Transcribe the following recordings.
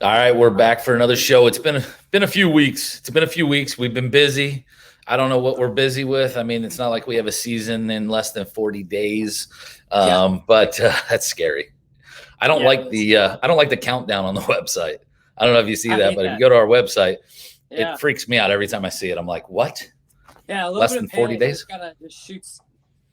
All right, we're back for another show. It's been a few weeks. It's been a few weeks. We've been busy. I don't know what we're busy with. I mean, it's not like we have a season in less than 40 days. Yeah, But That's scary. yeah, it is. I don't like the countdown on the website. I don't know if you see I that, hate but if you that. go to our website, it Yeah, freaks me out every time I see it. I'm like, what? yeah, a little Less bit than of 40 panic days? just kind of just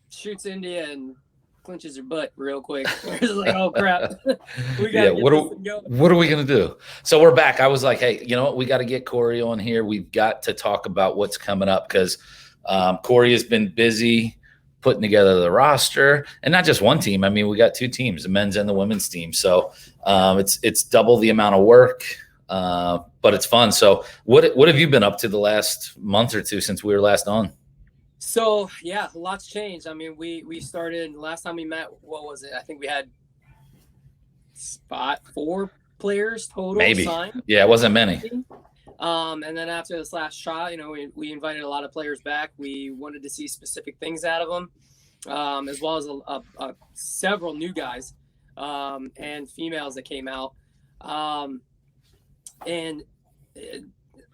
shoots India and clinches your butt real quick. It's like, oh crap, we got Yeah, to get this thing going. what are we gonna do? So we're back. I was like, hey, you know what? We got to get Corey on here. We've got to talk about what's coming up because Corey has been busy putting together the roster, and not just one team. I mean, we got two teams, the men's and the women's team. So it's double the amount of work, but it's fun. So what have you been up to the last month or two since we were last on? So yeah, a lot's changed. I mean, we started last time we met. What was it? I think we had four players total Maybe. signed. Yeah, it wasn't many. And then after this last shot, we invited a lot of players back. We wanted to see specific things out of them, as well as several new guys and females that came out. And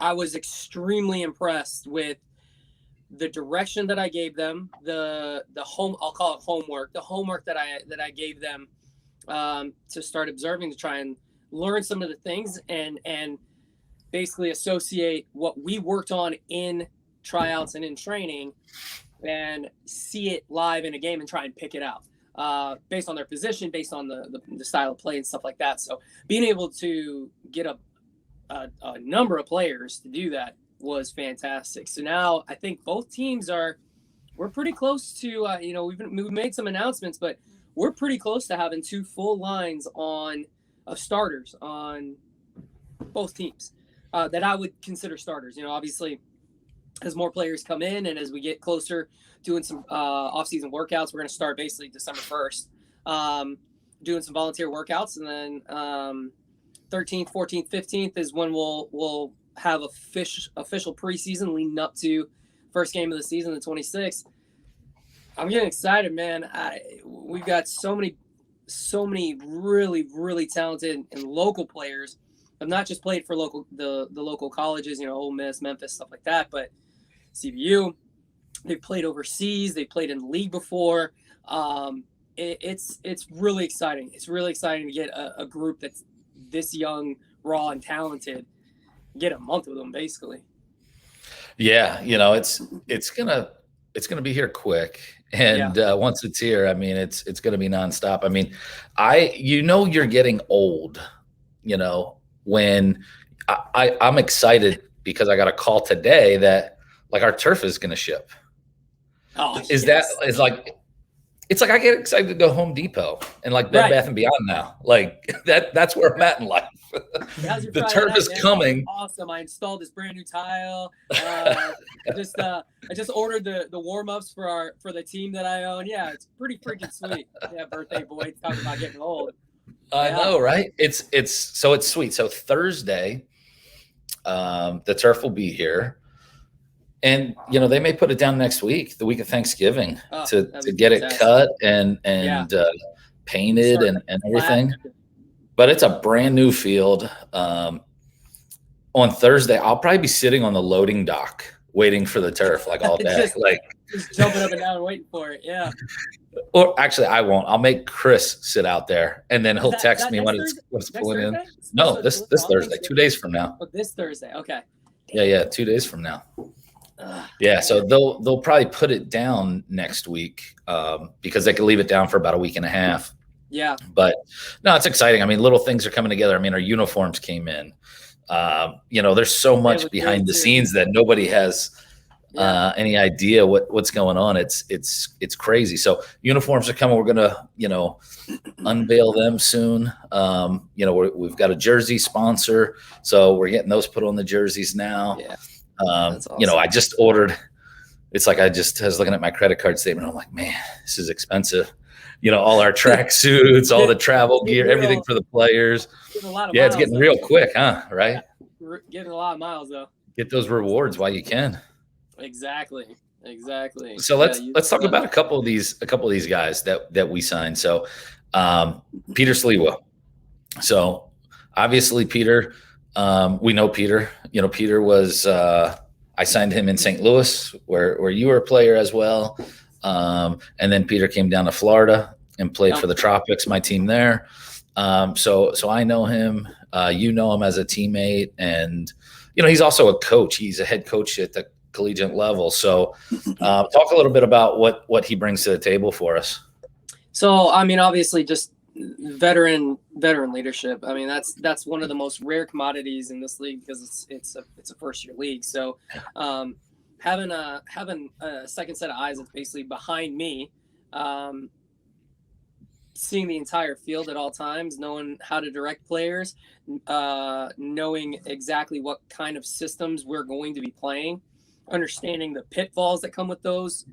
I was extremely impressed with the direction that I gave them, I'll call it homework, the homework that I gave them to start observing, to try and learn some of the things and basically associate what we worked on in tryouts and in training and see it live in a game and try and pick it out based on their position, based on the style of play and stuff like that. So being able to get a number of players to do that was fantastic. So now I think both teams we're pretty close to, we've made some announcements, but we're pretty close to having two full lines of starters on both teams that I would consider starters. Obviously, as more players come in and as we get closer doing some off-season workouts, we're going to start basically December 1st, doing some volunteer workouts. And then 13th, 14th, 15th is when we'll have official preseason leading up to first game of the season, the 26th. I'm getting excited, man. We've got so many really, really talented and local players. I've not just played for the local colleges, Ole Miss, Memphis, stuff like that, but CBU. They've played overseas. They played in the league before. It's really exciting. It's really exciting to get a group that's this young, raw, and talented. Get a month with them, basically. Yeah, it's gonna be here quick, and once it's here, I mean, it's gonna be nonstop. I mean, you're getting old, when I'm excited because I got a call today that like our turf is gonna ship. Oh, Is yes. that is like it's like I get excited to go Home Depot and like Bed Bath and Beyond now. Like that's where I'm at in life. The turf is coming. Awesome. I installed this brand new tile. I just ordered the warm-ups for the team that I own. Yeah, it's pretty freaking sweet. Yeah, birthday boy talking about getting old. I know, right? It's sweet. So Thursday, the turf will be here. And they may put it down next week, the week of Thanksgiving, to get it cut and painted and everything. But it's a brand new field. On Thursday, I'll probably be sitting on the loading dock waiting for the turf like all day. Just jumping up and down and waiting for it. Yeah. Or actually, I won't. I'll make Chris sit out there, and then he'll text me when it's pulling in. No, this Thursday, 2 days from now. Oh, this Thursday. Okay. Yeah, 2 days from now. Yeah, so they'll probably put it down next week because they can leave it down for about a week and a half. Yeah. But no, it's exciting. I mean, little things are coming together. I mean, our uniforms came in. There's so much behind the scenes that nobody has any idea what's going on. It's crazy. So uniforms are coming. We're gonna unveil them soon. We've got a jersey sponsor, so we're getting those put on the jerseys now. Yeah. Awesome. I just ordered. It's like I was looking at my credit card statement. I'm like, man, this is expensive. All our track suits, all the travel gear, everything for the players. Yeah, it's getting real quick, huh? Right? Yeah. Getting a lot of miles though. Get those rewards while you can. Exactly. So let's talk about a couple of these guys that we signed. So Peter Sliwa. So obviously Peter, we know Peter. Peter was I signed him in St. Louis, where you were a player as well. And then Peter came down to Florida and played for the Tropics, my team there. So I know him. You know him as a teammate, and he's also a coach. He's a head coach at the collegiate level. So talk a little bit about what he brings to the table for us. So I mean, obviously, just veteran leadership. I mean, that's one of the most rare commodities in this league because it's a first year league. So having a second set of eyes that's basically behind me, seeing the entire field at all times, knowing how to direct players, knowing exactly what kind of systems we're going to be playing, understanding the pitfalls that come with those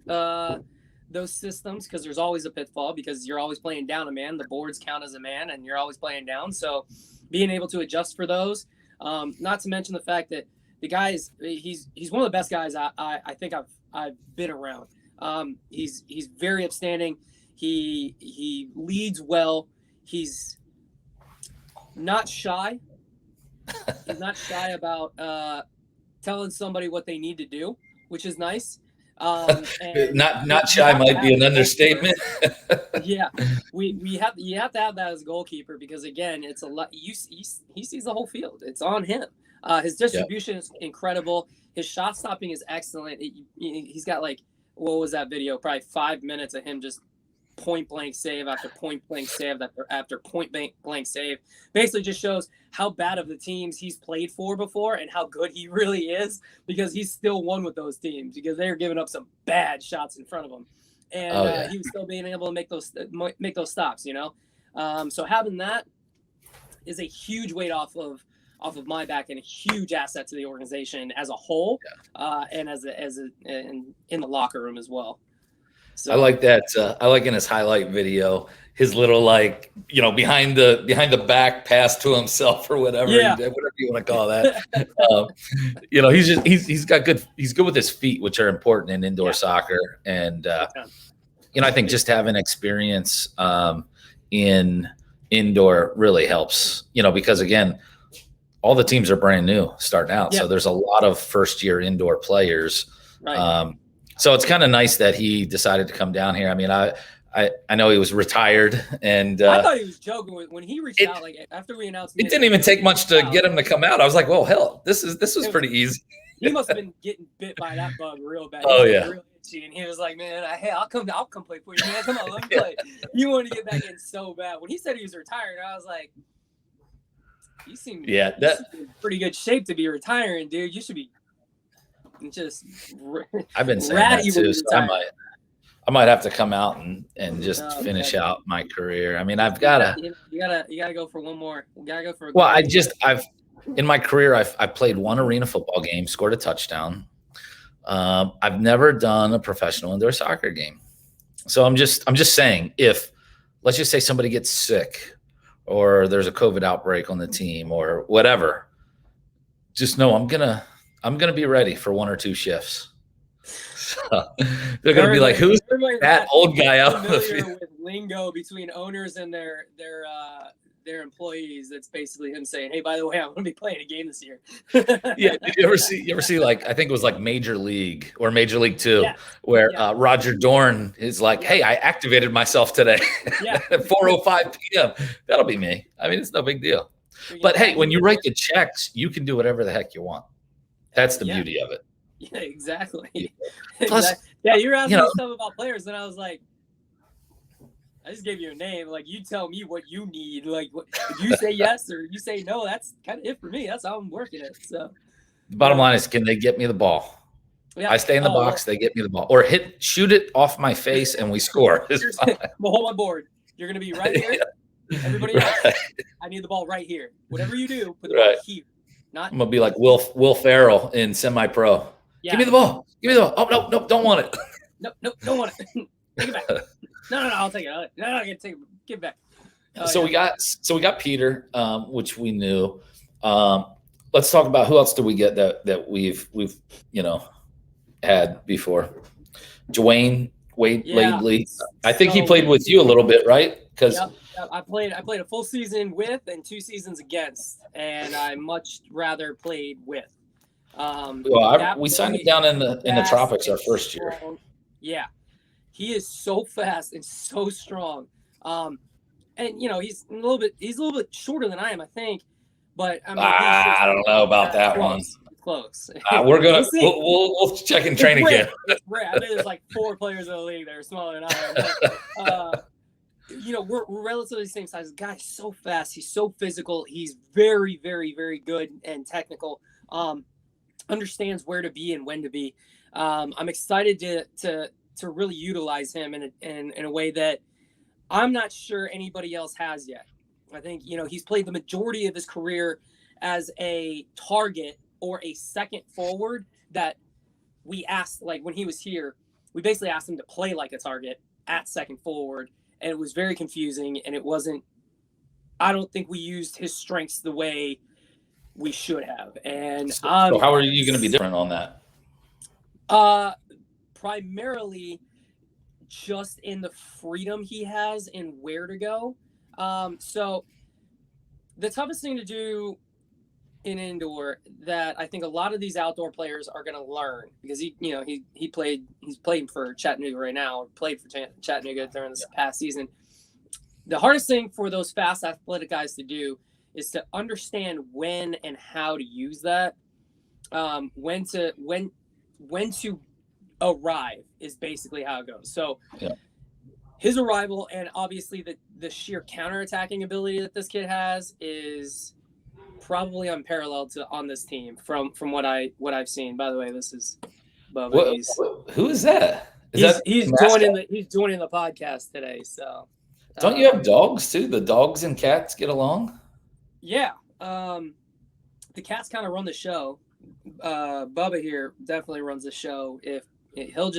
systems, because there's always a pitfall because you're always playing down a man. The boards count as a man and you're always playing down. So being able to adjust for those, not to mention the fact that the guy he's one of the best guys I think I've been around. He's very upstanding. He leads well. He's not shy. He's not shy about telling somebody what they need to do, which is nice. Not shy might be an understatement. Yeah, you have to have that as a goalkeeper because again, it's a lot. He sees the whole field. It's on him. His distribution is incredible. His shot stopping is excellent. He's got what was that video? Probably 5 minutes of him just point blank save after point blank save after point blank save. Basically just shows how bad of the teams he's played for before and how good he really is, because he's still won with those teams because they're giving up some bad shots in front of him, and he was still being able to make those stops. So having that is a huge weight off of my back and a huge asset to the organization as a whole, and in the locker room as well. So. I like that. I like in his highlight video, his little behind the back pass to himself or whatever, whatever you want to call that. He's good with his feet, which are important in indoor soccer. And I think just having experience in indoor really helps. Because again, all the teams are brand new starting out, so there's a lot of first year indoor players. Right. So it's kind of nice that he decided to come down here. I mean, I know he was retired, and I thought he was joking when he reached out. After we announced, it didn't even take much to get him to come out. I was like, "Well, hell, this was pretty easy." He must have been getting bit by that bug real bad. Oh yeah, real itchy, and he was like, "Man, I'll come play for you, man. Come on, let me play." You want to get back in so bad. When he said he was retired, I was like, "You seem in pretty good shape to be retiring, dude. You should be." Just I've been saying that too. So I might have to come out and just finish out my career. I mean, I've gotta. You gotta go for one more. You gotta go for. I've in my career I've played one arena football game, scored a touchdown. I've never done a professional indoor soccer game. So I'm just saying, if let's just say somebody gets sick, or there's a COVID outbreak on the team, or whatever, just know I'm gonna be ready for one or two shifts. So they're gonna be like, "Who's that old guy out on the field?" With lingo between owners and their employees. That's basically him saying, "Hey, by the way, I'm gonna be playing a game this year." Yeah. Did you ever see I think it was like Major League or Major League 2, where Roger Dorn is like, "Hey, I activated myself today at 4:05 p.m." That'll be me. I mean, it's no big deal. But hey, when you write the checks, you can do whatever the heck you want. That's the beauty of it. Yeah, exactly. Plus, you were asking me stuff about players, and I was like, I just gave you a name. Like, you tell me what you need. Like, if you say yes or you say no, that's kind of it for me. That's how I'm working it. So, the bottom line is, can they get me the ball? Yeah. I stay in the box. They get me the ball, or shoot it off my face, and we score. Well, hold my board. You're gonna be right here. Everybody else, I need the ball right here. Whatever you do, put the ball here. I'm gonna be like Will Ferrell in Semi-Pro. Yeah. Give me the ball. Oh no, don't want it. No, don't want it. Take it back. No, I'll take it. No, I can take it. Give it back. We got Peter, which we knew. Let's talk about who else did we get that we've had before. Dwayne Wadley. I think he played with you a little bit, right? because I played a full season with and 2 seasons against, and I much rather played with. We signed him down in the tropics our first year. Yeah, he is so fast and so strong. And he's a little bit shorter than I am, I think. But I mean, I don't know about that one. Close. We're gonna we'll check and train again. It's rare. I think there's like 4 players in the league that are smaller than I am. We're relatively the same size. The guy's so fast. He's so physical. He's very, very, very good and technical. Understands where to be and when to be. I'm excited to really utilize him in a way that I'm not sure anybody else has yet. I think, he's played the majority of his career as a target or a second forward that we asked, like when he was here, we basically asked him to play like a target at second forward. And it was very confusing. And I don't think we used his strengths the way we should have. And so how are you going to be different on that? Primarily just in the freedom he has and where to go. So the toughest thing to do in indoor that I think a lot of these outdoor players are going to learn, because he's playing for Chattanooga right now, played for Chattanooga during this past season. The hardest thing for those fast athletic guys to do is to understand when and how to use that. When to arrive is basically how it goes. So his arrival, and obviously the sheer counterattacking ability that this kid has, is probably unparalleled on this team from what I've seen. By the way, this is Bubba. Who is that? He's joining the podcast today. So don't you have dogs too? The dogs and cats get along? Yeah. The cats kind of run the show. Bubba here definitely runs the show. If he'll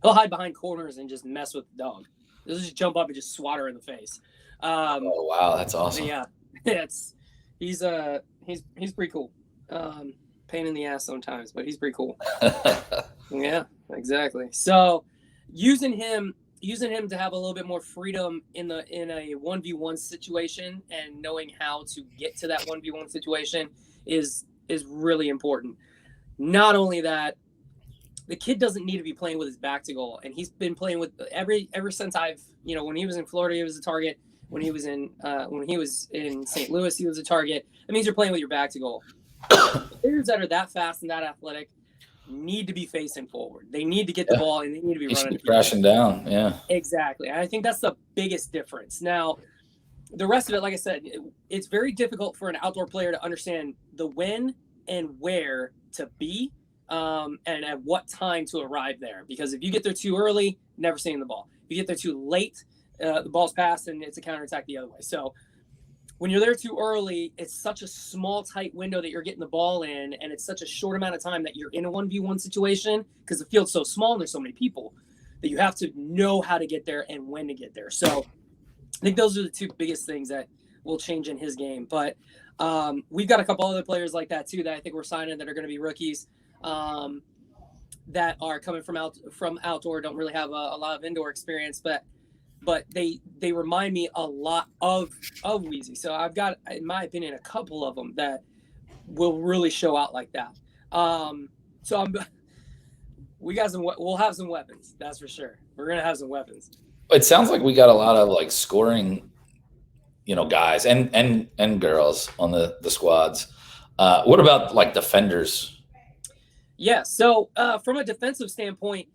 hide behind corners and just mess with the dog. He'll just jump up and just swat her in the face. Oh wow, that's awesome. Yeah, he's pretty cool. Pain in the ass sometimes, but he's pretty cool. Yeah, exactly. So using him to have a little bit more freedom in a 1v1 situation, and knowing how to get to that 1v1 situation is really important. Not only that, the kid doesn't need to be playing with his back to goal, and he's been playing with ever since when he was in Florida, he was a target. When he was in St. Louis, he was a target. That means you're playing with your back to goal. Players that are that fast and that athletic need to be facing forward. They need to get the ball, and they need to be running, crashing down. Yeah, exactly. And I think that's the biggest difference. Now, the rest of it, like I said, it's very difficult for an outdoor player to understand the when and where to be, and at what time to arrive there. Because if you get there too early, never seeing the ball. If you get there too late, the ball's passed and it's a counterattack the other way. So when you're there too early, it's such a small, tight window that you're getting the ball in, and it's such a short amount of time that you're in a 1v1 situation, because the field's so small and there's so many people that you have to know how to get there and when to get there. So I think those are the 2 biggest things that will change in his game. But we've got a couple other players like that too that I think we're signing that are going to be rookies, that are coming from outdoor, don't really have a lot of indoor experience, but they remind me a lot of Weezy. So I've got, in my opinion, a couple of them that will really show out like that. We'll have some weapons. That's for sure. We're going to have some weapons. It sounds like we got a lot of like scoring, guys and girls on the squads. What about like defenders? Yeah. So from a defensive standpoint,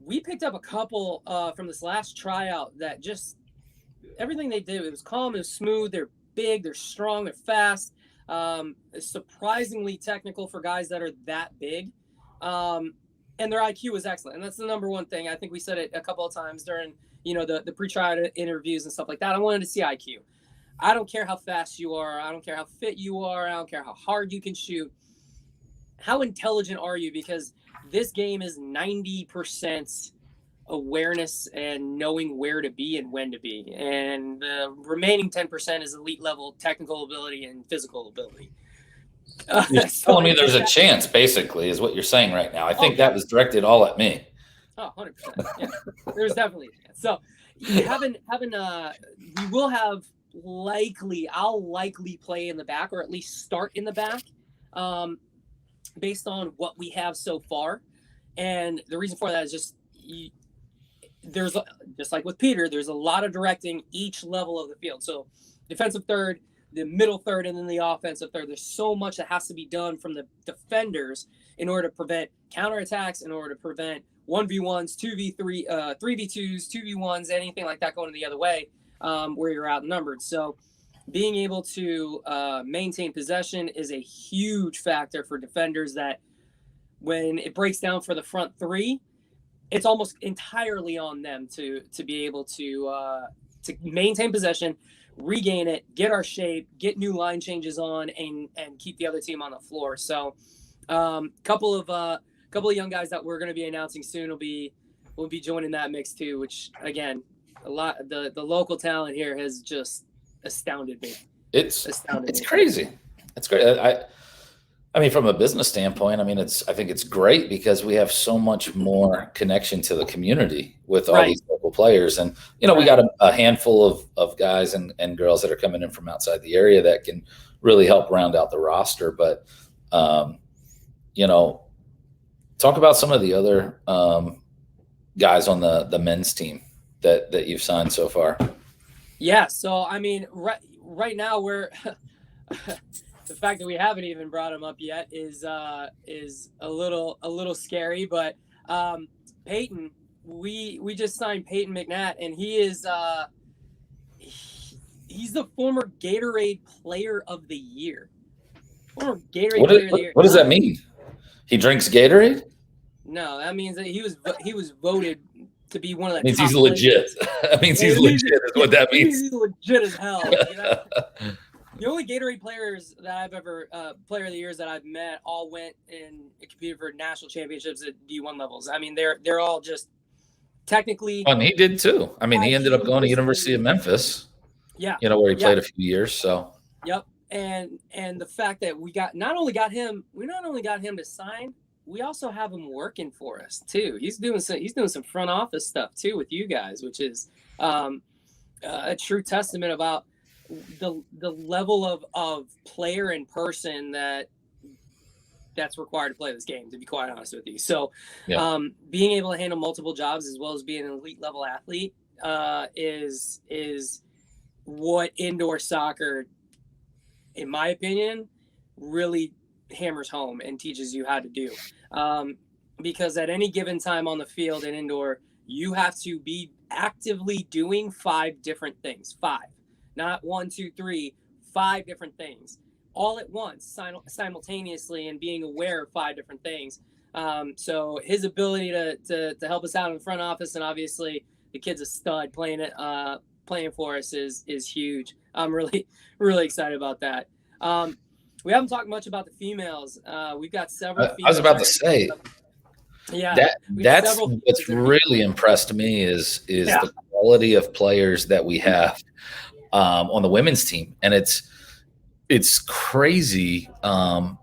we picked up a couple from this last tryout that just everything they did, it was calm, it was smooth. They're big, they're strong, they're fast. Surprisingly technical for guys that are that big. And their IQ was excellent. And that's the number one thing. I think we said it a couple of times during, the pre-trial interviews and stuff like that. I wanted to see IQ. I don't care how fast you are. I don't care how fit you are. I don't care how hard you can shoot. How intelligent are you? Because this game is 90% awareness and knowing where to be and when to be. And the remaining 10% is elite level technical ability and physical ability. You're telling me there's a chance, basically, is what you're saying right now. I think that was directed all at me. Oh, 100%. Yeah, there's definitely a chance. So we will have I'll likely play in the back, or at least start in the back, based on what we have so far. And the reason for that is just like with Peter, there's a lot of directing each level of the field. So defensive third, the middle third, and then the offensive third. There's so much that has to be done from the defenders in order to prevent counterattacks, in order to prevent 1v1s, 2v3, 3v2s, 2v1s, anything like that going the other way, where you're outnumbered. So being able to maintain possession is a huge factor for defenders, that when it breaks down for the front three, it's almost entirely on them to be able to maintain possession, regain it, get our shape, get new line changes on, and keep the other team on the floor. So couple of young guys that we're going to be announcing soon will be joining that mix too, which again, the local talent here has just astounded me. It's crazy. It's great. I mean, from a business standpoint, I think it's great because we have so much more connection to the community with all these local players. And, we got a handful of guys and girls that are coming in from outside the area that can really help round out the roster. But, talk about some of the other guys on the men's team that you've signed so far. Yeah. So, I mean, right now we're the fact that we haven't even brought him up yet is a little scary. But Peyton, we just signed Peyton McNatt, and he's the former Gatorade Player of the Year. Former Gatorade Player of the Year. What does that mean? He drinks Gatorade? No, that means that he was voted to be one of the. Means he's legit. That means he's legit. Is what that means. He's legit as hell. The only Gatorade players that I've ever player of the years that I've met all went and competed for national championships at D1 levels. I mean, they're all just technically. And he did too. I mean, he ended up going to University of Memphis. Yeah. Where he played a few years. So. Yep. And the fact that we not only got him to sign, we also have him working for us too. He's doing some front office stuff too with you guys, which is a true testament about the level of player in person that's required to play this game, to be quite honest with you. So being able to handle multiple jobs as well as being an elite level athlete is what indoor soccer, in my opinion, really hammers home and teaches you how to do. Because at any given time on the field and indoor, you have to be actively doing 5 different things. 5, not 1, 2, 3, 5 different things all at once, simultaneously, and being aware of 5 different things. So his ability to help us out in the front office, and obviously the kid's a stud playing for us is huge. I'm really, really excited about that. We haven't talked much about the females. We've got several females. I was about to say, that's what's really impressed me is the quality of players that we have on the women's team. And it's crazy, how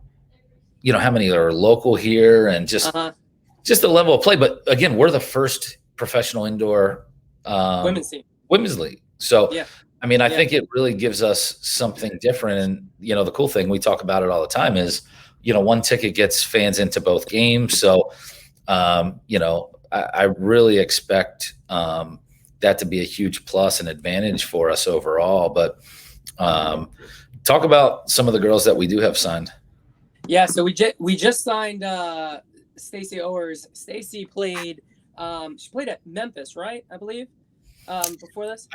many are local here, and just the level of play. But again, we're the first professional indoor women's league. So, I mean, I think it really gives us something different. And, the cool thing, we talk about it all the time, is, one ticket gets fans into both games. So, I really expect that to be a huge plus and advantage for us overall. But talk about some of the girls that we do have signed. Yeah, so we just signed Stacey Owers. Stacey played she played at Memphis, right? I believe before this.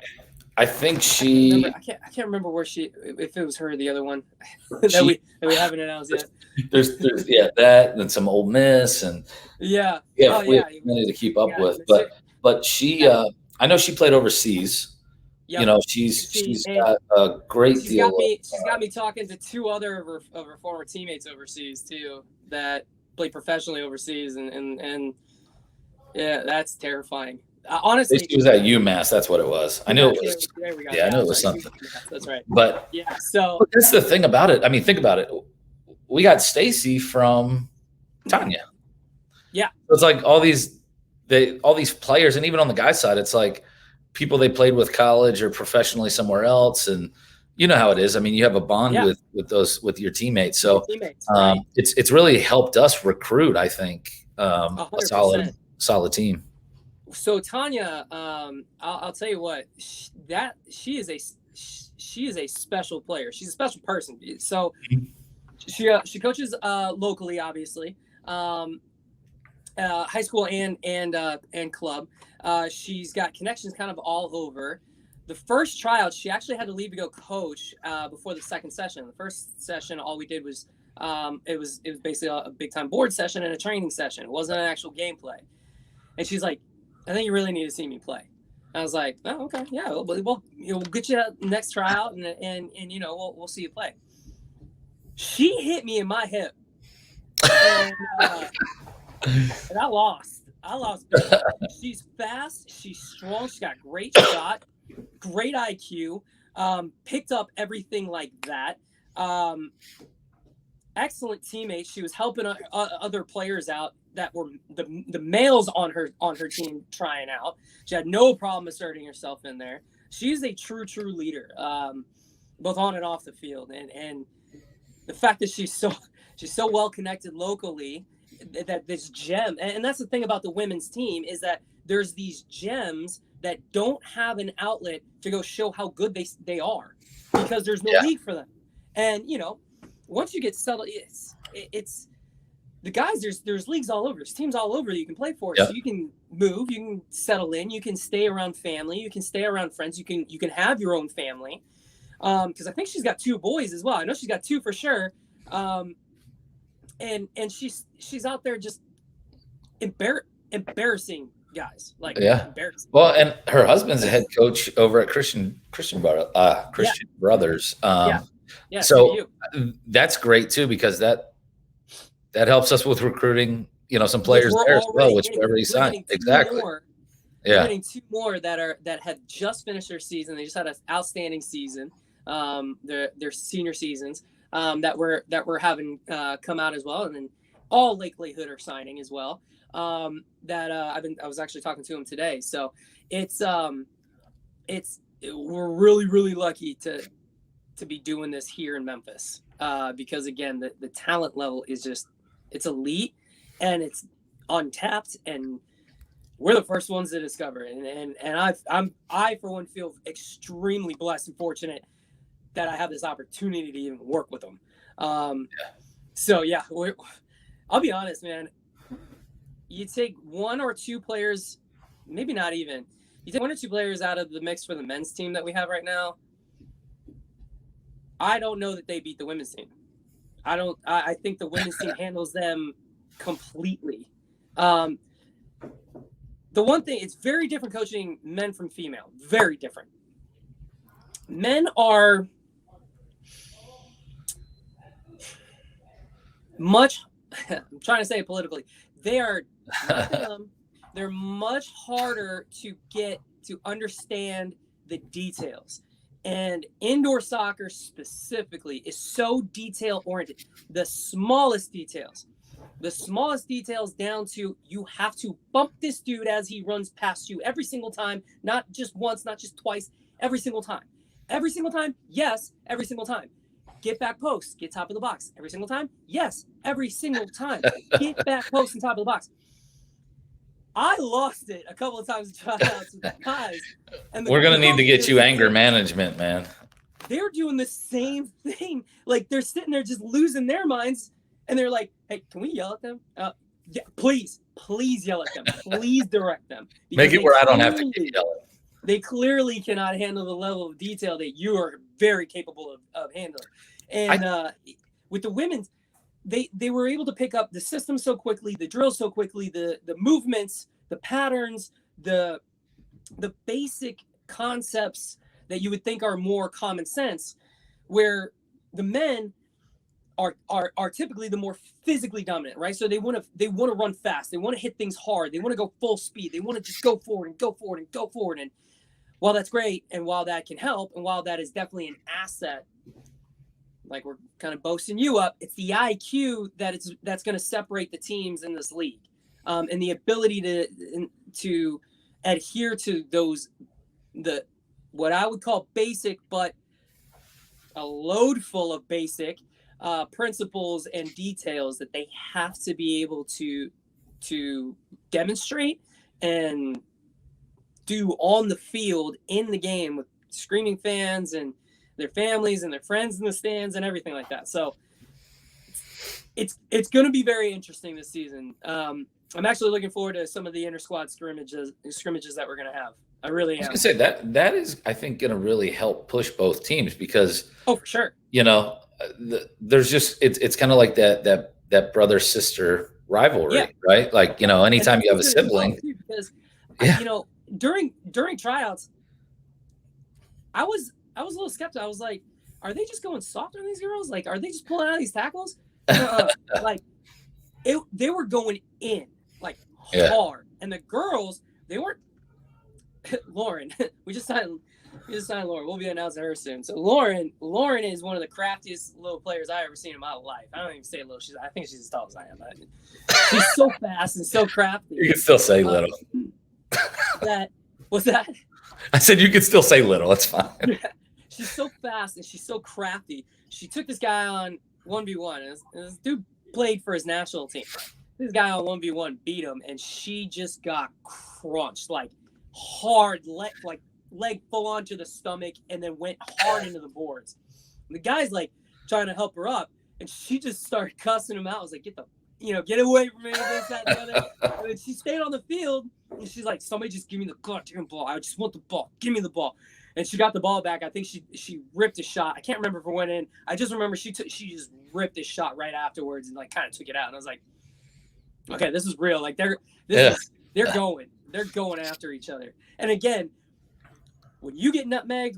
I think I can't remember where if it was her or the other one that we haven't announced yet. There's that, and some Ole Miss, and we have plenty to keep up with. But she, I know she played overseas. Yep. She's got a great deal. She's got me talking to 2 other of her former teammates overseas too that play professionally overseas, and that's terrifying. Honestly, she was at UMass. That's what it was. I knew it was. There we go. Yeah, I knew it was something. That's right. But so that's the thing about it. I mean, think about it. We got Stacey from Tanya. Yeah, so it's like all these players, and even on the guys' side, it's like people they played with college or professionally somewhere else, and you know how it is. I mean, you have a bond with your teammates, so right. it's really helped us recruit. I think a 100%. solid team. So Tanya, I'll tell you what, she is a special player. She's a special person. So she coaches locally, obviously, high school and club. She's got connections kind of all over. The first tryout, she actually had to leave to go coach before the second session. The first session, all we did was it was basically a big time board session and a training session. It wasn't an actual gameplay. And she's like, I think you really need to see me play. I was like, oh, okay, yeah, we'll get you next tryout, and we'll see you play. She hit me in my hip, and I lost. She's fast. She's strong. She's got great shot, great IQ. Picked up everything like that. Excellent teammate. She was helping other players out that were the males on her team trying out. She had no problem asserting herself in there. She's a true leader, both on and off the field. And the fact that she's so well connected locally, that this gem, and that's the thing about the women's team, is that there's these gems that don't have an outlet to go show how good they are, because there's no league for them. And once you get settled, it's the guys, there's leagues all over. There's teams all over that you can play for. So you can move, you can settle in, you can stay around family, you can stay around friends, you can have your own family. Because I think she's got 2 boys as well. I know she's got 2 for sure. And she's out there just embarrassing guys, like embarrassing. Well, and her husband's a head coach over at Christian Brothers. So that's great too, because that helps us with recruiting, some players there as well, which we already signed. Exactly. We're getting 2 more that have just finished their season. They just had an outstanding season. Their senior seasons that we're having come out as well, and then all Lake Hood are signing as well. I was actually talking to him today. So we're really lucky to be doing this here in Memphis, because again, the talent level is just, it's elite and it's untapped, and we're the first ones to discover it. And I for one feel extremely blessed and fortunate that I have this opportunity to even work with them. So yeah, I'll be honest, man. You take 1 or 2 players, maybe not even. You take 1 or 2 players out of the mix for the men's team that we have right now. I don't know that they beat the women's team. I think the women's team handles them completely. The one thing, it's very different coaching men from female. Very different. Men are much, I'm trying to say it politically, they're much harder to get to understand the details. And indoor soccer specifically is so detail oriented. The smallest details down to, you have to bump this dude as he runs past you every single time, not just once, not just twice, every single time. Every single time, yes, every single time. Get back post, get top of the box. Every single time, yes, every single time. Get back post and top of the box. I lost it a couple of times in tryouts with the guys. And we're going to need to get you anger management, man. They're doing the same thing. Like, they're sitting there just losing their minds. And they're like, hey, can we yell at them? Yeah, please yell at them. Please direct them. Make it where I don't have to yell at them. They clearly cannot handle the level of detail that you are very capable of handling. And with the women's, they were able to pick up the system so quickly, the drills so quickly, the movements, the patterns, the basic concepts that you would think are more common sense, where the men are typically the more physically dominant, right? So they want to run fast, they want to hit things hard, they want to go full speed, they want to just go forward and go forward and go forward. And while that's great, and while that can help, and while that is definitely an asset, like we're kind of boasting you up, it's the IQ that's going to separate the teams in this league, and the ability to adhere to those what I would call basic, but a load full of basic principles and details that they have to be able to demonstrate and do on the field in the game with screaming fans and their families and their friends in the stands and everything like that. So it's going to be very interesting this season. I'm actually looking forward to some of the inter-squad scrimmages that we're going to have. I really am. I was going to say that is, I think, going to really help push both teams because, oh, for sure, there's just it's kind of like that brother sister rivalry, right? Like anytime you have a sibling, because during tryouts, I was a little skeptical. I was like, are they just going soft on these girls? Like, are they just pulling out these tackles? Like, they were going in like hard, and the girls, they weren't. Lauren, we just signed Lauren. We'll be announcing her soon. So Lauren is one of the craftiest little players I've ever seen in my life. I don't even say little. I think she's as tall as I am. She's so fast and so crafty. You can still say little. What's that? I said you can still say little. It's fine. She's so fast and she's so crafty. She took this guy on 1v1. And this dude played for his national team. This guy on 1v1 beat him, and she just got crunched like hard, leg full onto the stomach, and then went hard into the boards. And the guy's like trying to help her up, and she just started cussing him out. I was like, get away from me, this, that, and the other. And she stayed on the field, and she's like, somebody just give me the goddamn ball. I just want the ball. Give me the ball. And she got the ball back. I think she ripped a shot. I can't remember if it went in. I just remember she just ripped a shot right afterwards and like kind of took it out. And I was like, okay, this is real. Like they're going after each other. And again, when you get nutmegged,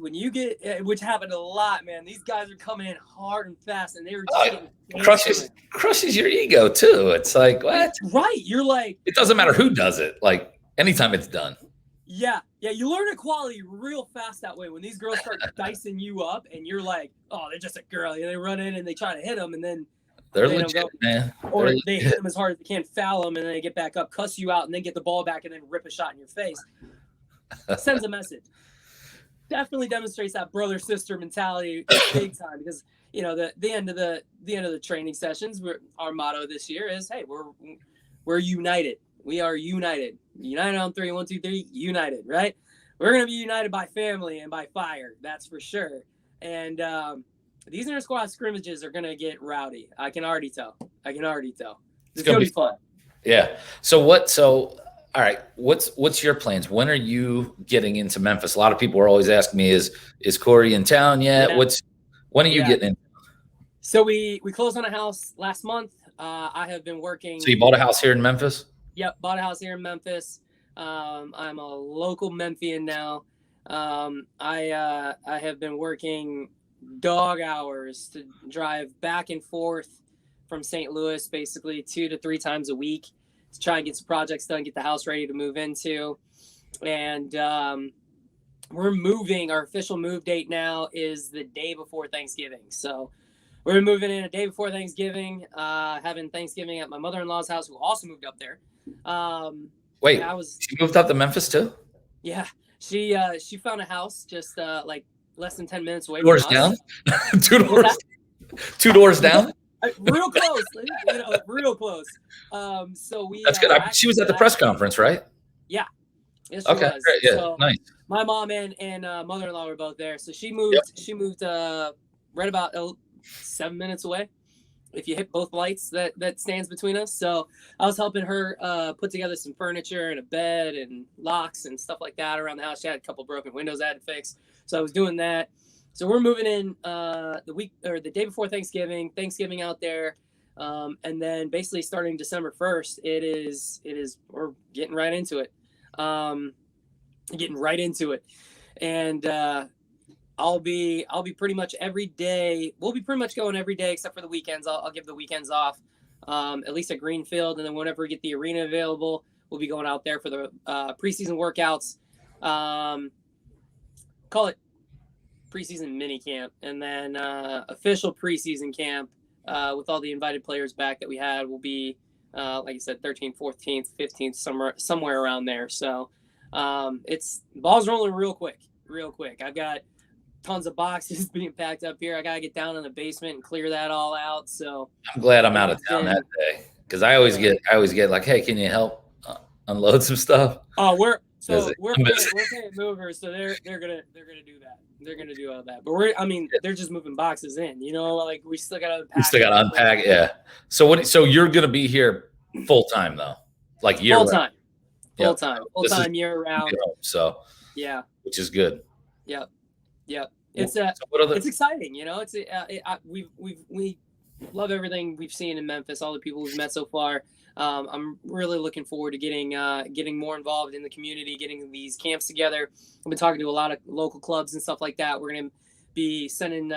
which happened a lot, man, these guys are coming in hard and fast, and they were just crushes your ego too. It's like, what? Right. You're like, it doesn't matter who does it. Like anytime it's done. Yeah. You learn equality real fast that way. When these girls start dicing you up, and you're like, oh, they're just a girl. And they run in and they try to hit them, and then they're legit, man. Or they hit them as hard as they can, foul them, and then they get back up, cuss you out, and then get the ball back, and then rip a shot in your face. Sends a message. Definitely demonstrates that brother sister mentality big time, because the end of the training sessions, our motto this year is, hey, we're united. We are united. United on 3. 1, 2, 3. United. Right. We're gonna be united by family and by fire. That's for sure. And these inter-squad scrimmages are gonna get rowdy. I can already tell. It's gonna be fun. Yeah. So all right, what's your plans? When are you getting into Memphis? A lot of people are always asking me, is Corey in town yet? Yeah. When are you getting in? So we closed on a house last month. I have been working. So you bought a house here in Memphis? Yep, bought a house here in Memphis. I'm a local Memphian now. I have been working dog hours to drive back and forth from St. Louis, basically 2 to 3 times a week, to try and get some projects done, get the house ready to move into. And we're moving. Our official move date now is the day before Thanksgiving. So we're moving in a day before Thanksgiving, having Thanksgiving at my mother-in-law's house, who also moved up there. Wait, she moved up to Memphis too? Yeah. She found a house just like less than 10 minutes away. 2 doors down? 2 doors. 2 doors down? Real close, real close. So that's good. She was at the press conference, right? Yeah. Yes, she okay. was. Great. Yeah. So nice. My mom and mother-in-law were both there. So she moved. Yep. She moved right about 7 minutes away. If you hit both lights that stands between us. So I was helping her put together some furniture and a bed and locks and stuff like that around the house. She had a couple broken windows I had to fix. So I was doing that. So we're moving in the day before Thanksgiving out there. And then basically starting December 1st, it is we're getting right into it. And I'll be pretty much every day. We'll be pretty much going every day except for the weekends. I'll give the weekends off, at least at Greenfield. And then whenever we get the arena available, we'll be going out there for the preseason workouts. Call it preseason mini camp, and then official preseason camp with all the invited players back that we had will be, like I said, 13th, 14th, 15th, somewhere around there. So It's ball's rolling real quick. I've got tons of boxes being packed up here. I gotta get down in the basement and clear that all out. So I'm glad I'm out of town that day, because I always get like, hey, can you help unload some stuff? Oh, we're Busy. paying movers, so they're gonna do that. They're gonna do all that. But they're just moving boxes in. Like we still gotta unpack. We still gotta unpack, yeah. So you're gonna be here full time though, like year full time, round. full time year round. So yeah, which is good. Yep. So It's exciting, we love everything we've seen in Memphis, all the people we've met so far. I'm really looking forward to getting more involved in the community, getting these camps together. I've been talking to a lot of local clubs and stuff like that. We're going to be sending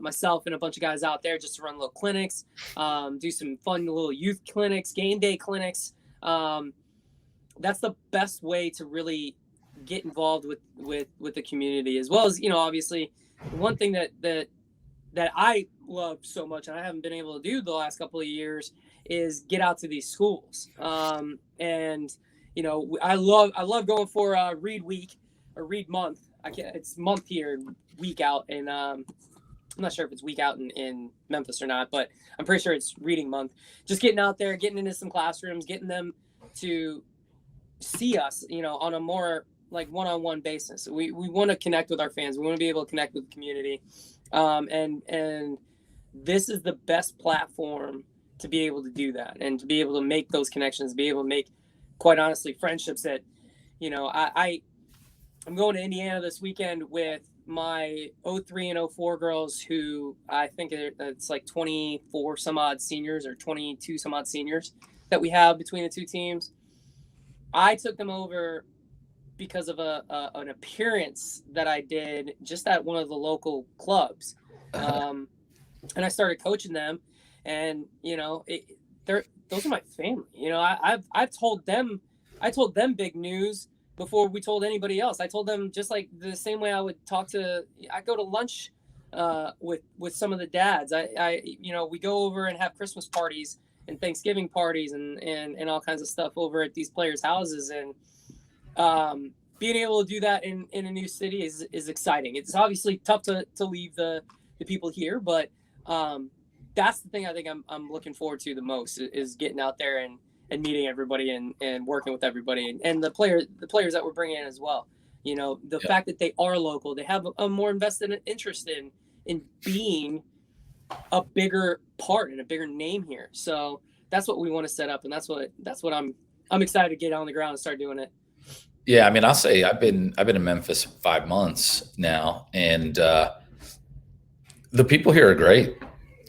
myself and a bunch of guys out there just to run little clinics, do some fun little youth clinics, game day clinics. That's the best way to really get involved with the community, as well as, obviously one thing that I love so much and I haven't been able to do the last couple of years is get out to these schools. And I love going for Read Week or Read Month. It's month here, week out, and I'm not sure if it's week out in Memphis or not, but I'm pretty sure it's Reading Month. Just getting out there, getting into some classrooms, getting them to see us, on a more like one-on-one basis. We want to connect with our fans. We want to be able to connect with the community. And this is the best platform to be able to do that and to be able to make those connections, be able to make, quite honestly, friendships that, I'm going to Indiana this weekend with my 03 and 04 girls, who I think it's like 24 some odd seniors or 22 some odd seniors that we have between the two teams. I took them over because of an appearance that I did just at one of the local clubs. And I started coaching them, and, those are my family. I told them big news before we told anybody else. I told them just like the same way I would I go to lunch with some of the dads. We go over and have Christmas parties and Thanksgiving parties and all kinds of stuff over at these players' houses. And being able to do that in a new city is exciting. It's obviously tough to leave the people here, but that's the thing I think I'm looking forward to the most is getting out there and meeting everybody and working with everybody and the players that we're bringing in as well. The fact that they are local, they have a more invested interest in being a bigger part and a bigger name here. So that's what we want to set up, and that's what I'm excited to get on the ground and start doing it. Yeah, I mean, I'll say I've been in Memphis 5 months now, and the people here are great.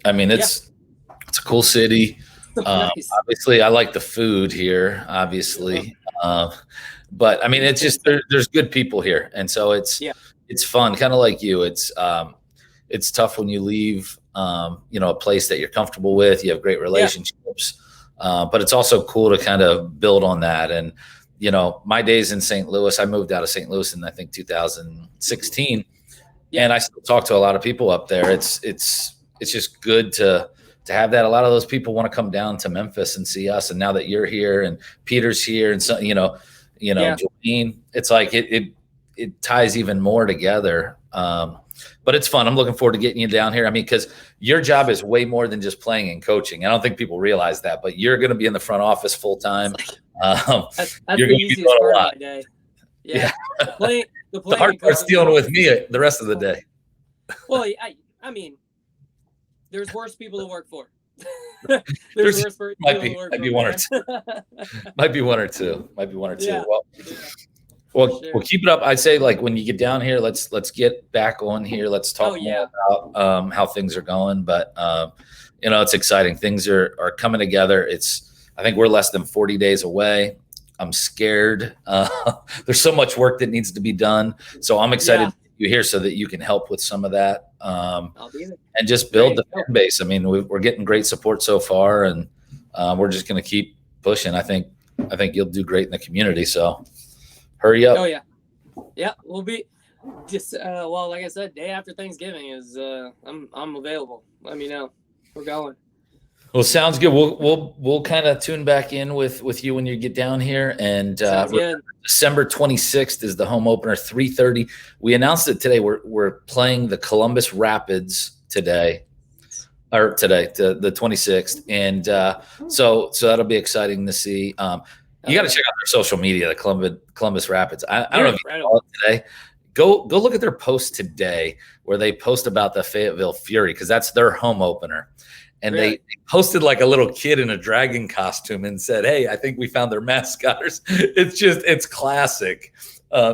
I mean, it's a cool city. Nice. Obviously, I like the food here, obviously. But I mean, it's just there's good people here, and so it's fun, kind of like you. It's tough when you leave, a place that you're comfortable with. You have great relationships, but it's also cool to kind of build on that. And my days in St. Louis, I moved out of St. Louis in I think 2016, and I still talk to a lot of people up there. It's just good to have that. A lot of those people want to come down to Memphis and see us. And now that you're here and Peter's here and so, Jolene, it's like it ties even more together. But it's fun. I'm looking forward to getting you down here. I mean, because your job is way more than just playing and coaching. I don't think people realize that, but you're going to be in the front office full time. That's the easiest part of my day. Yeah. The hard part's dealing with me the rest of the day. Well, I mean, there's worse people to work for. There's worse people to work for. Might be one or two. Yeah. Well, we'll keep it up. I'd say, like, when you get down here, let's get back on here. Let's talk more about how things are going. But it's exciting. Things are coming together. I think we're less than 40 days away. I'm scared. There's so much work that needs to be done. So I'm excited to get you here so that you can help with some of that. I'll be there. And just build the fan base. I mean, we're getting great support so far, and we're just going to keep pushing. I think you'll do great in the community. So hurry up. Oh yeah, we'll be just like I said, day after Thanksgiving is I'm available. Let me know. We're going. Well, sounds good. We'll kind of tune back in with you when you get down here. And Sounds good. December 26th is the home opener, 3:30. We announced it today. We're playing the Columbus Rapids today, the 26th, and so that'll be exciting to see. You got to check out their social media, the Columbus Rapids. I don't know if you saw it today. Go look at their post today where they post about the Fayetteville Fury because that's their home opener. And they posted like a little kid in a dragon costume and said, "Hey, I think we found their mascot." It's classic.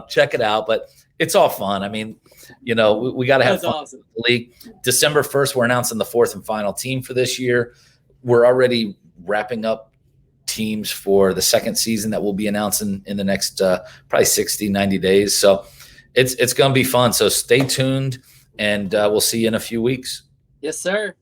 Check it out, but it's all fun. I mean, we got to have fun. Awesome. League. December 1st, we're announcing the fourth and final team for this year. We're already wrapping up teams for the second season that we'll be announcing in the next probably 60, 90 days. So it's going to be fun. So stay tuned, and we'll see you in a few weeks. Yes, sir.